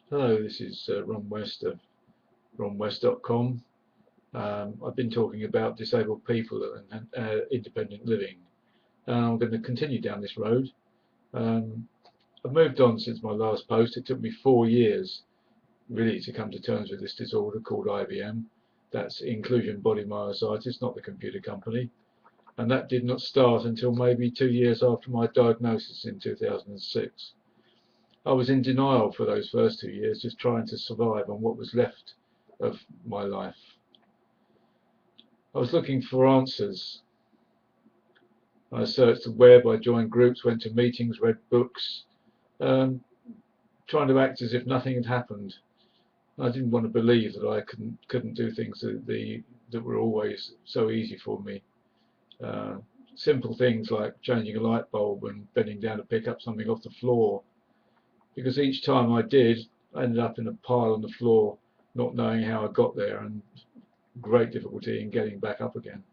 Hello, this is Ron West of ronwest.com. I've been talking about disabled people and independent living. I'm going to continue down this road. Um, I've moved on since my last post. It took me 4 years really to come to terms with this disorder called IBM. That's inclusion body myositis, not the computer company. And that did not start until maybe 2 years after my diagnosis in 2006. I was in denial for those first 2 years, just trying to survive on what was left of my life. I was looking for answers. I searched the web, I joined groups, went to meetings, read books, um, trying to act as if nothing had happened. I didn't want to believe that I couldn't do things that were always so easy for me. Uh, Simple things like changing a light bulb and bending down to pick up something off the floor, because each time I did, I ended up in a pile on the floor, not knowing how I got there, and great difficulty in getting back up again.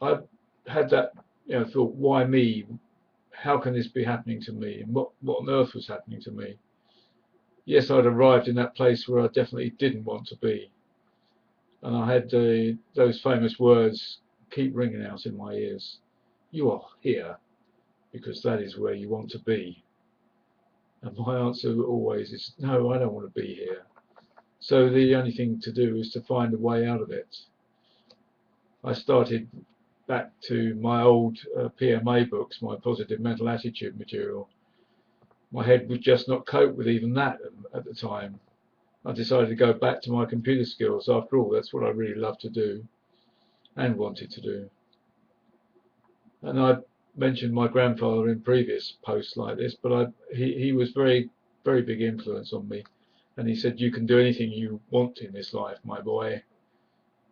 I had that thought, why me? How can this be happening to me? And what on earth was happening to me? Yes, I'd arrived in that place where I definitely didn't want to be. And I had those famous words keep ringing out in my ears. You are here because that is where you want to be. And my answer always is, no, I don't want to be here. So the only thing to do is to find a way out of it. I started back to my old PMA books, my positive mental attitude material. My head would just not cope with even that at the time. I decided to go back to my computer skills. After all, that's what I really loved to do and wanted to do. And I mentioned my grandfather in previous posts like this, but he was very big influence on me. And he said, you can do anything you want in this life, my boy,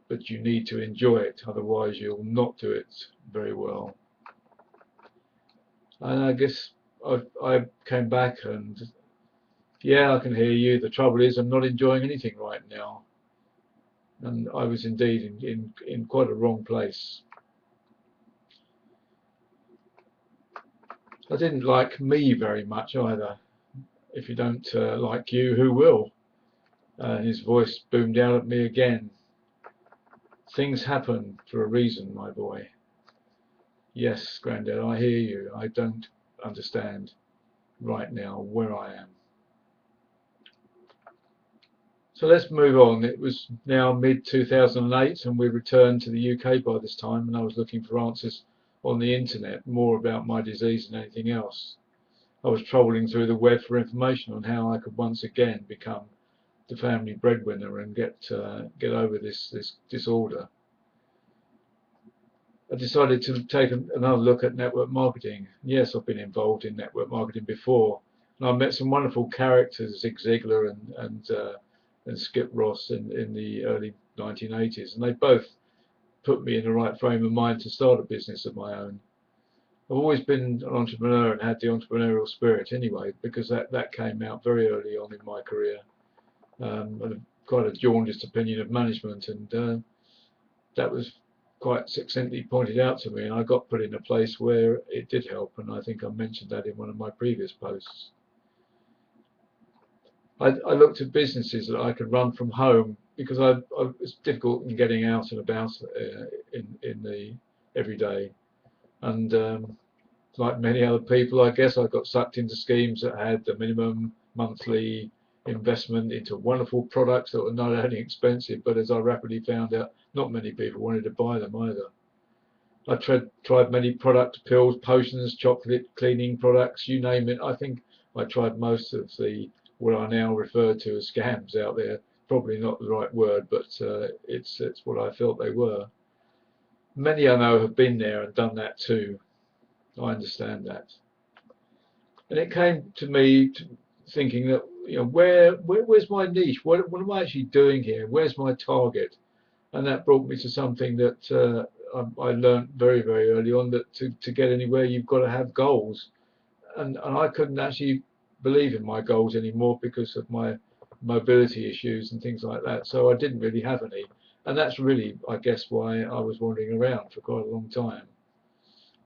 but you need to enjoy it, otherwise you'll not do it very well. And I guess I came back and, yeah, I can hear you. The trouble is I'm not enjoying anything right now. And I was indeed in quite a wrong place. I didn't like me very much either. If you don't like you, who will? His voice boomed out at me again. Things happen for a reason, my boy. Yes, Grandad, I hear you. I don't understand right now where I am. So let's move on. It was now mid-2008 and we returned to the UK by this time, and I was looking for answers on the internet, more about my disease than anything else. I was travelling through the web for information on how I could once again become the family breadwinner and get over this disorder. I decided to take another look at network marketing. Yes, I've been involved in network marketing before, and I met some wonderful characters, Zig Ziglar and Skip Ross in the early 1980s, and they both put me in the right frame of mind to start a business of my own. I've always been an entrepreneur and had the entrepreneurial spirit anyway, because that came out very early on in my career. And quite a jaundiced opinion of management, and that was quite succinctly pointed out to me, and I got put in a place where it did help, and I think I mentioned that in one of my previous posts. I looked at businesses that I could run from home because I was difficult in getting out and about in the everyday, and like many other people, I guess I got sucked into schemes that had the minimum monthly investment into wonderful products that were not only expensive, but as I rapidly found out, not many people wanted to buy them either. I tried many products, pills, potions, chocolate, cleaning products, you name it. I think I tried most of the what I now refer to as scams out there. Probably not the right word, but it's what I felt they were. Many I know have been there and done that too. I understand that. And it came to me thinking that, where's my niche? What am I actually doing here? Where's my target? And that brought me to something that I learned very early on, that to get anywhere you've got to have goals. And I couldn't actually believe in my goals anymore because of my mobility issues and things like that. So I didn't really have any. And that's really, I guess, why I was wandering around for quite a long time.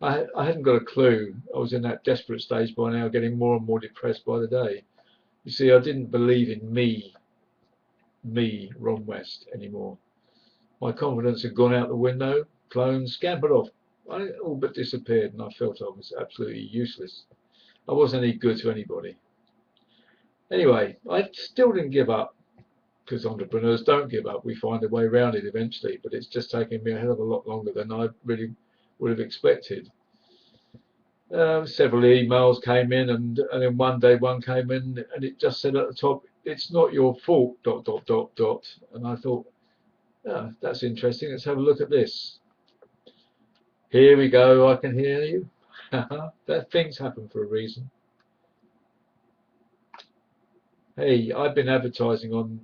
I hadn't got a clue. I was in that desperate stage by now, getting more and more depressed by the day. You see, I didn't believe in me, Ron West, anymore. My confidence had gone out the window, clone scampered off. I all but disappeared, and I felt I was absolutely useless. I wasn't any good to anybody. Anyway, I still didn't give up, because entrepreneurs don't give up. We find a way around it eventually, but it's just taken me a hell of a lot longer than I really would have expected. Several emails came in, and then one day one came in, and it just said at the top, "It's not your fault." ... And I thought, oh, that's interesting. Let's have a look at this. Here we go. I can hear you. That things happen for a reason. Hey, I've been advertising on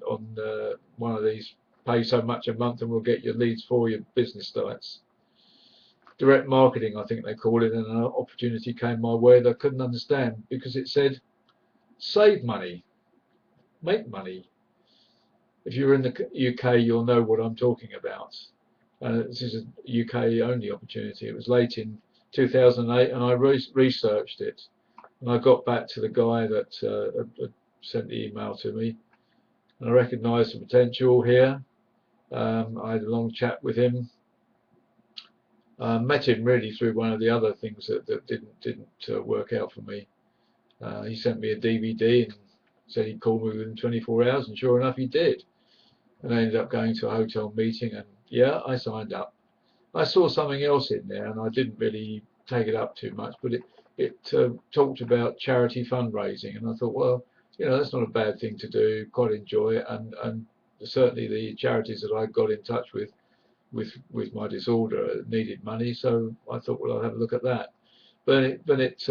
one of these. Pay so much a month, and we'll get your leads for your business sites. Direct marketing, I think they call it, and an opportunity came my way that I couldn't understand because it said save money, make money. If you're in the UK, you'll know what I'm talking about. This is a UK only opportunity. It was late in 2008, and I researched it, and I got back to the guy that sent the email to me, and I recognised the potential here. I had a long chat with him. Met him really through one of the other things that didn't work out for me. He sent me a DVD and said he'd call me within 24 hours, and sure enough, he did. And I ended up going to a hotel meeting, and yeah, I signed up. I saw something else in there, and I didn't really take it up too much, but it talked about charity fundraising, and I thought, well, that's not a bad thing to do. Quite enjoy it, and certainly the charities that I got in touch with my disorder needed money, so I thought, well, I'll have a look at that. But it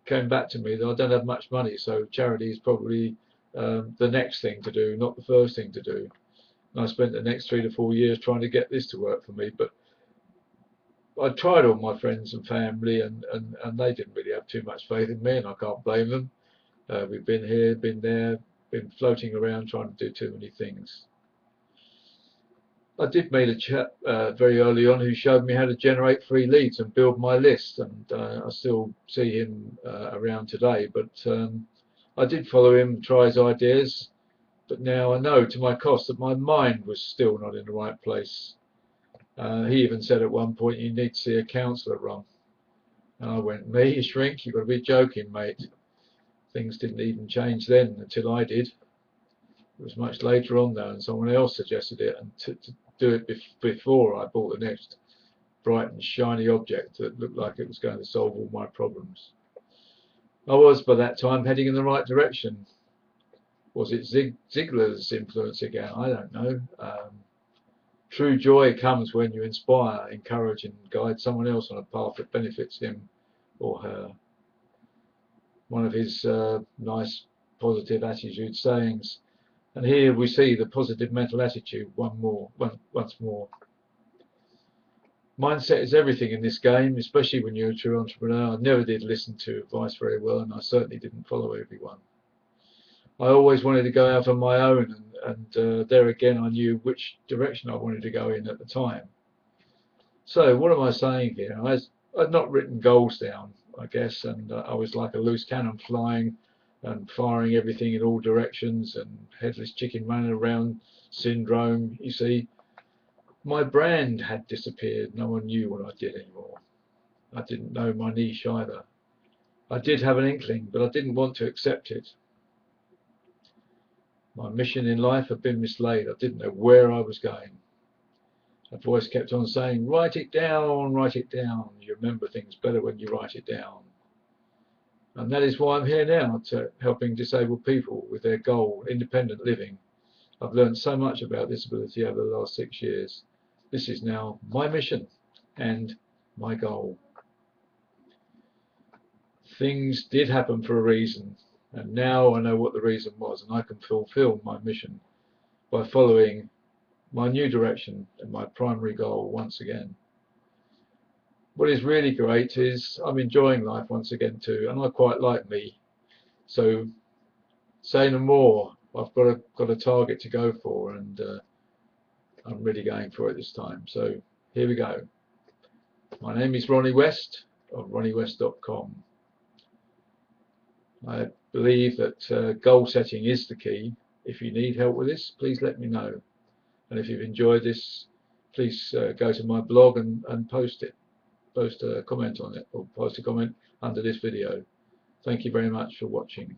came back to me that I don't have much money, so charity is probably the next thing to do, not the first thing to do. And I spent the next 3 to 4 years trying to get this to work for me, but I tried all my friends and family, and they didn't really have too much faith in me, and I can't blame them. We've been here, been there, been floating around trying to do too many things. I did meet a chap very early on who showed me how to generate free leads and build my list, and I still see him around today, but I did follow him, try his ideas, but now I know to my cost that my mind was still not in the right place. He even said at one point, you need to see a counsellor, Ron. And I went, me, a shrink? You've got to be joking, mate. Things didn't even change then until I did. It was much later on though, and someone else suggested it, and to do it before I bought the next bright and shiny object that looked like it was going to solve all my problems. I was by that time heading in the right direction. Was it Ziglar's influence again? I don't know. True joy comes when you inspire, encourage and guide someone else on a path that benefits him or her. One of his nice positive attitude sayings. And here we see the positive mental attitude once more. Mindset is everything in this game, especially when you're a true entrepreneur. I never did listen to advice very well, and I certainly didn't follow everyone. I always wanted to go out on my own, and there again I knew which direction I wanted to go in at the time. So what am I saying here? I'd not written goals down, I guess, and I was like a loose cannon flying and firing everything in all directions, and headless chicken running around syndrome. You see, my brand had disappeared. No one knew what I did anymore. I didn't know my niche either. I did have an inkling, but I didn't want to accept it. My mission in life had been mislaid. I didn't know where I was going. A voice kept on saying, write it down, write it down. You remember things better when you write it down. And that is why I'm here now, to helping disabled people with their goal, independent living. I've learned so much about disability over the last 6 years. This is now my mission and my goal. Things did happen for a reason, and now I know what the reason was, and I can fulfill my mission by following my new direction and my primary goal once again. What is really great is I'm enjoying life once again too, and I quite like me. So say no more. I've got a target to go for, and I'm really going for it this time. So here we go. My name is Ronnie West, of ronniewest.com. I believe that goal setting is the key. If you need help with this, please let me know. And if you've enjoyed this, please go to my blog and post a comment on it, or post a comment under this video. Thank you very much for watching.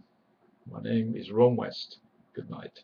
My name is Ron West. Good night.